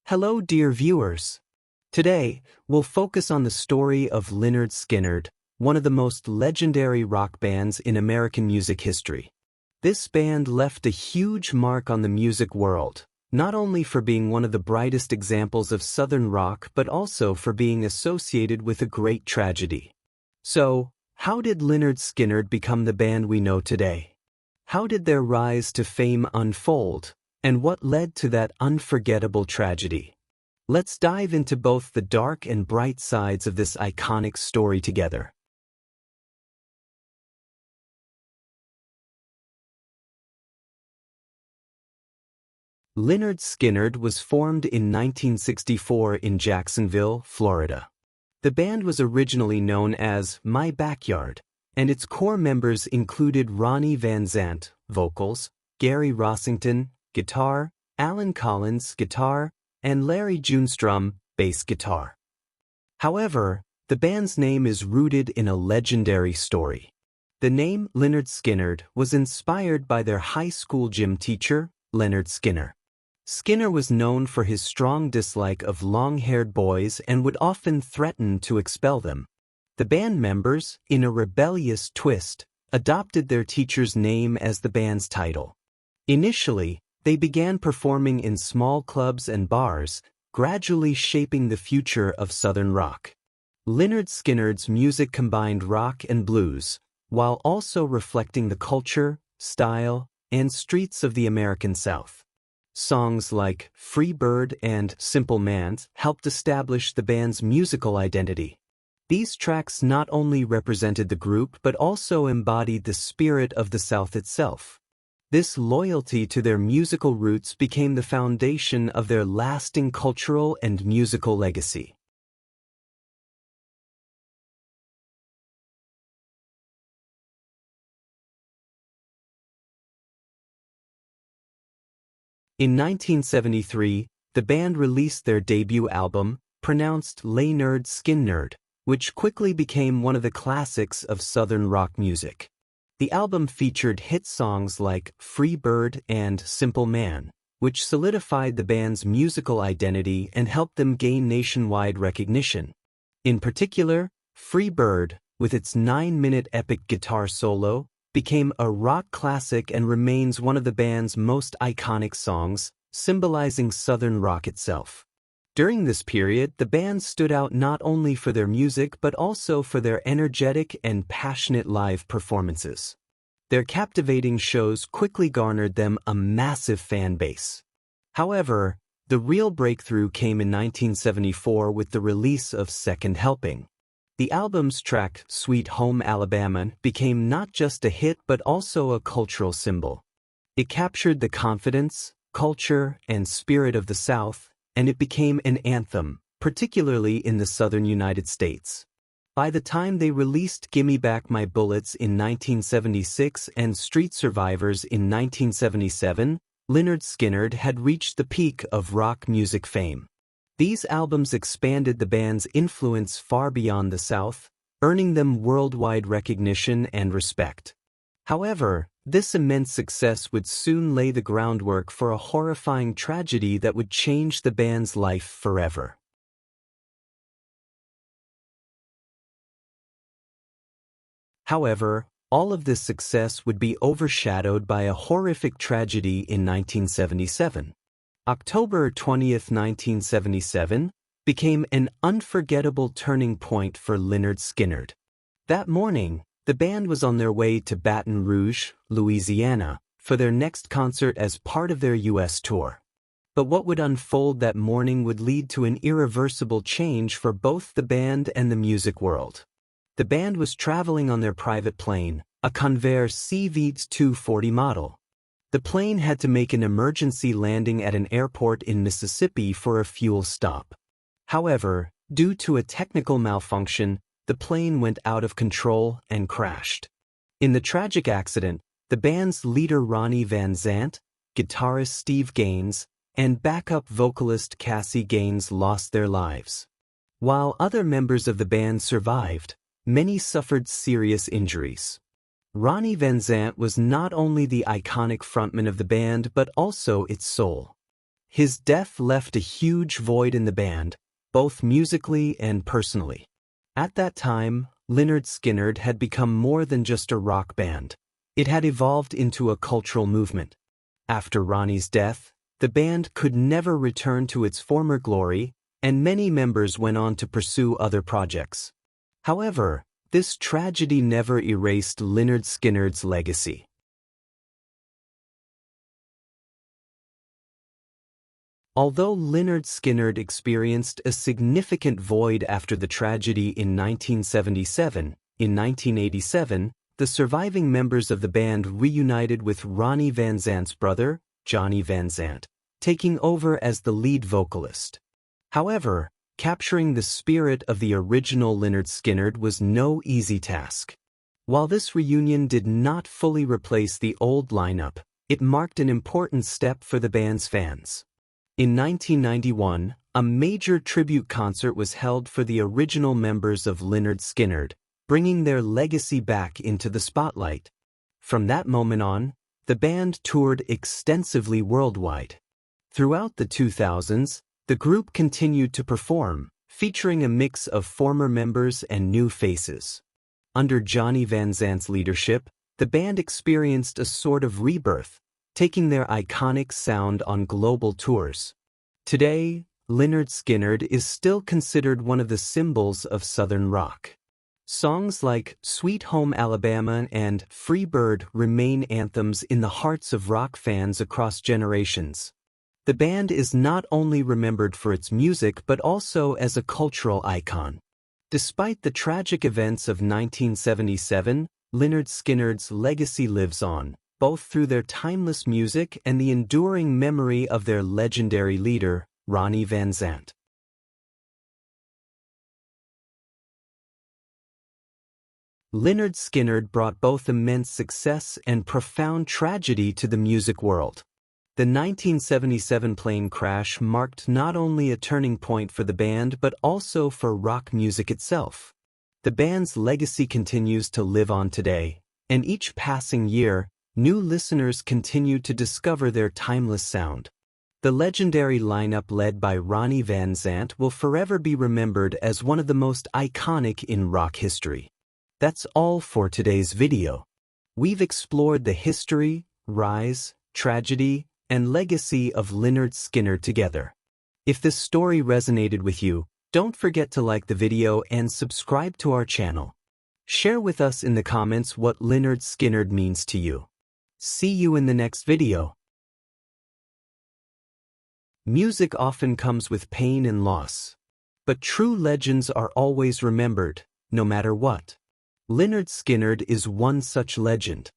Hello, dear viewers. Today, we'll focus on the story of Lynyrd Skynyrd, one of the most legendary rock bands in American music history. This band left a huge mark on the music world, not only for being one of the brightest examples of Southern rock but also for being associated with a great tragedy. So, how did Lynyrd Skynyrd become the band we know today? How did their rise to fame unfold? And what led to that unforgettable tragedy? Let's dive into both the dark and bright sides of this iconic story together. Lynyrd Skynyrd was formed in 1964 in Jacksonville, Florida. The band was originally known as My Backyard, and its core members included Ronnie Van Zant, vocals, Gary Rossington, guitar, Alan Collins, guitar, and Larry Junstrom, bass guitar. However, the band's name is rooted in a legendary story. The name Lynyrd Skynyrd was inspired by their high school gym teacher, Lynyrd Skynyrd. Skynyrd was known for his strong dislike of long-haired boys and would often threaten to expel them. The band members, in a rebellious twist, adopted their teacher's name as the band's title. Initially, they began performing in small clubs and bars, gradually shaping the future of Southern rock. Lynyrd Skynyrd's music combined rock and blues, while also reflecting the culture, style, and streets of the American South. Songs like Free Bird and Simple Man helped establish the band's musical identity. These tracks not only represented the group but also embodied the spirit of the South itself. This loyalty to their musical roots became the foundation of their lasting cultural and musical legacy. In 1973, the band released their debut album, pronounced Lynyrd Skynyrd, which quickly became one of the classics of Southern rock music. The album featured hit songs like Free Bird and Simple Man, which solidified the band's musical identity and helped them gain nationwide recognition. In particular, Free Bird, with its 9-minute epic guitar solo, became a rock classic and remains one of the band's most iconic songs, symbolizing Southern rock itself. During this period, the band stood out not only for their music but also for their energetic and passionate live performances. Their captivating shows quickly garnered them a massive fan base. However, the real breakthrough came in 1974 with the release of Second Helping. The album's track, Sweet Home Alabama, became not just a hit but also a cultural symbol. It captured the confidence, culture, and spirit of the South, and it became an anthem, particularly in the southern United States. By the time they released Gimme Back My Bullets in 1976 and Street Survivors in 1977, Lynyrd Skynyrd had reached the peak of rock music fame. These albums expanded the band's influence far beyond the South, earning them worldwide recognition and respect. However, this immense success would soon lay the groundwork for a horrifying tragedy that would change the band's life forever. However, all of this success would be overshadowed by a horrific tragedy in 1977. October 20th, 1977, became an unforgettable turning point for Lynyrd Skynyrd. That morning, the band was on their way to Baton Rouge, Louisiana, for their next concert as part of their U.S. tour. But what would unfold that morning would lead to an irreversible change for both the band and the music world. The band was traveling on their private plane, a Convair CV-240 model. The plane had to make an emergency landing at an airport in Mississippi for a fuel stop. However, due to a technical malfunction, the plane went out of control and crashed. In the tragic accident, the band's leader Ronnie Van Zant, guitarist Steve Gaines, and backup vocalist Cassie Gaines lost their lives. While other members of the band survived, many suffered serious injuries. Ronnie Van Zant was not only the iconic frontman of the band but also its soul. His death left a huge void in the band, both musically and personally. At that time, Lynyrd Skynyrd had become more than just a rock band. It had evolved into a cultural movement. After Ronnie's death, the band could never return to its former glory, and many members went on to pursue other projects. However, this tragedy never erased Lynyrd Skynyrd's legacy. Although Lynyrd Skynyrd experienced a significant void after the tragedy in 1977, in 1987, the surviving members of the band reunited with Ronnie Van Zant's brother, Johnny Van Zant, taking over as the lead vocalist. However, capturing the spirit of the original Lynyrd Skynyrd was no easy task. While this reunion did not fully replace the old lineup, it marked an important step for the band's fans. In 1991, a major tribute concert was held for the original members of Lynyrd Skynyrd, bringing their legacy back into the spotlight. From that moment on, the band toured extensively worldwide. Throughout the 2000s, the group continued to perform, featuring a mix of former members and new faces. Under Johnny Van Zant's leadership, the band experienced a sort of rebirth, taking their iconic sound on global tours. Today, Lynyrd Skynyrd is still considered one of the symbols of Southern rock. Songs like Sweet Home Alabama and Free Bird remain anthems in the hearts of rock fans across generations. The band is not only remembered for its music but also as a cultural icon. Despite the tragic events of 1977, Lynyrd Skynyrd's legacy lives on, both through their timeless music and the enduring memory of their legendary leader, Ronnie Van Zant. Lynyrd Skynyrd brought both immense success and profound tragedy to the music world. The 1977 plane crash marked not only a turning point for the band but also for rock music itself. The band's legacy continues to live on today, and each passing year, new listeners continue to discover their timeless sound. The legendary lineup led by Ronnie Van Zant will forever be remembered as one of the most iconic in rock history. That's all for today's video. We've explored the history, rise, tragedy, and legacy of Lynyrd Skynyrd together. If this story resonated with you, don't forget to like the video and subscribe to our channel. Share with us in the comments what Lynyrd Skynyrd means to you. See you in the next video. Music often comes with pain and loss, but true legends are always remembered, no matter what. Lynyrd Skynyrd is one such legend.